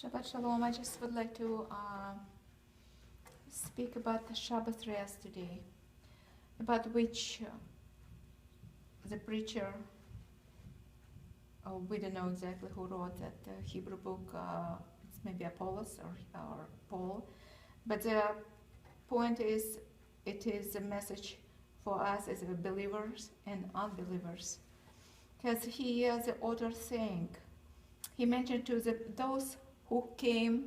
Shabbat Shalom. I just would like to speak about the Shabbos rest today, about which the preacher, we don't know exactly who wrote that Hebrew book, it's maybe Apollos or Paul, but the point is, it is a message for us as believers and unbelievers. Because he, the author saying, he mentioned to those who came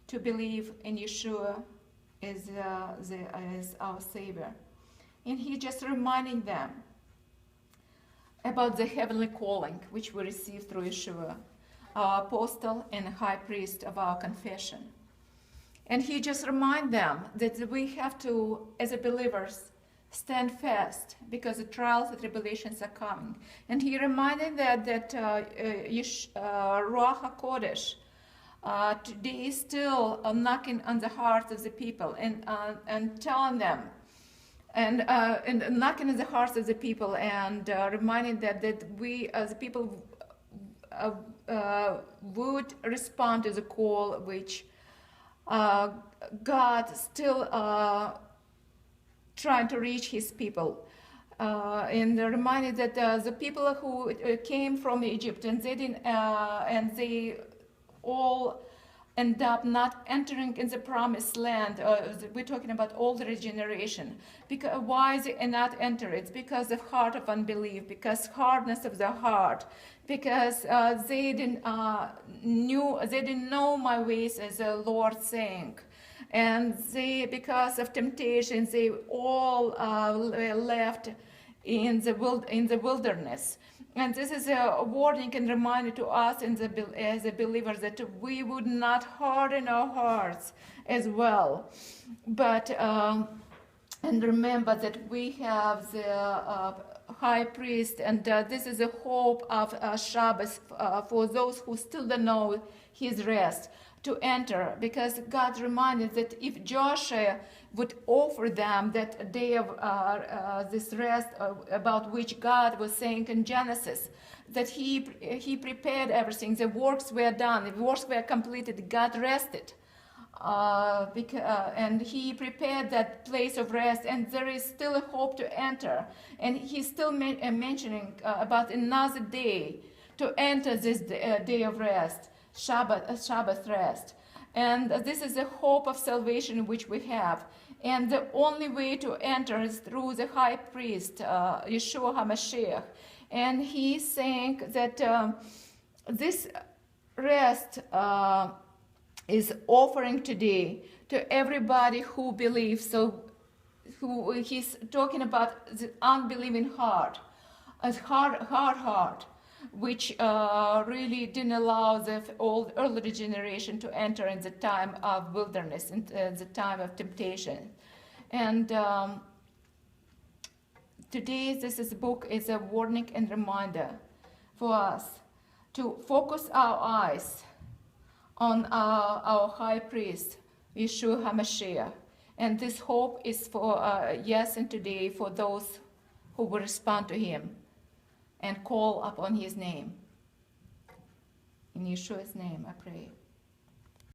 to believe in Yeshua as our Savior. And he just reminding them about the heavenly calling which we received through Yeshua, our apostle and high priest of our confession. And he just remind them that we have to, as believers, stand fast because the trials and tribulations are coming. And he reminded that Ruach HaKodesh today is still knocking on the hearts of the people and telling them, and knocking on the hearts of the people and reminding them that we as people would respond to the call which God still trying to reach his people, and reminded that the people who came from Egypt and they didn't, and they all end up not entering in the promised land. We're talking about older generation. Because why they not enter? It's because of heart of unbelief, because hardness of the heart, because they didn't know my ways, as the Lord saying. And because of temptation, they all left in the wilderness. And this is a warning and reminder to us as a believers that we would not harden our hearts as well. But and remember that we have the high priest, and this is the hope of Shabbos for those who still don't know his rest, to enter, because God reminded that if Joshua would offer them that day of this rest about which God was saying in Genesis, that he prepared everything, the works were done, the works were completed, God rested. And he prepared that place of rest, and there is still a hope to enter. And he's still mentioning about another day to enter this day of rest, Shabbat rest. And this is the hope of salvation which we have. And the only way to enter is through the high priest, Yeshua HaMashiach. And he's saying that this rest is offering today to everybody who believes. So who he's talking about the unbelieving heart, a hard heart, which really didn't allow the old early generation to enter in the time of wilderness, in the time of temptation. And today this book is a warning and reminder for us to focus our eyes on our high priest, Yeshua HaMashiach. And this hope is for yes and today for those who will respond to him and call upon his name. In Yeshua's name I pray.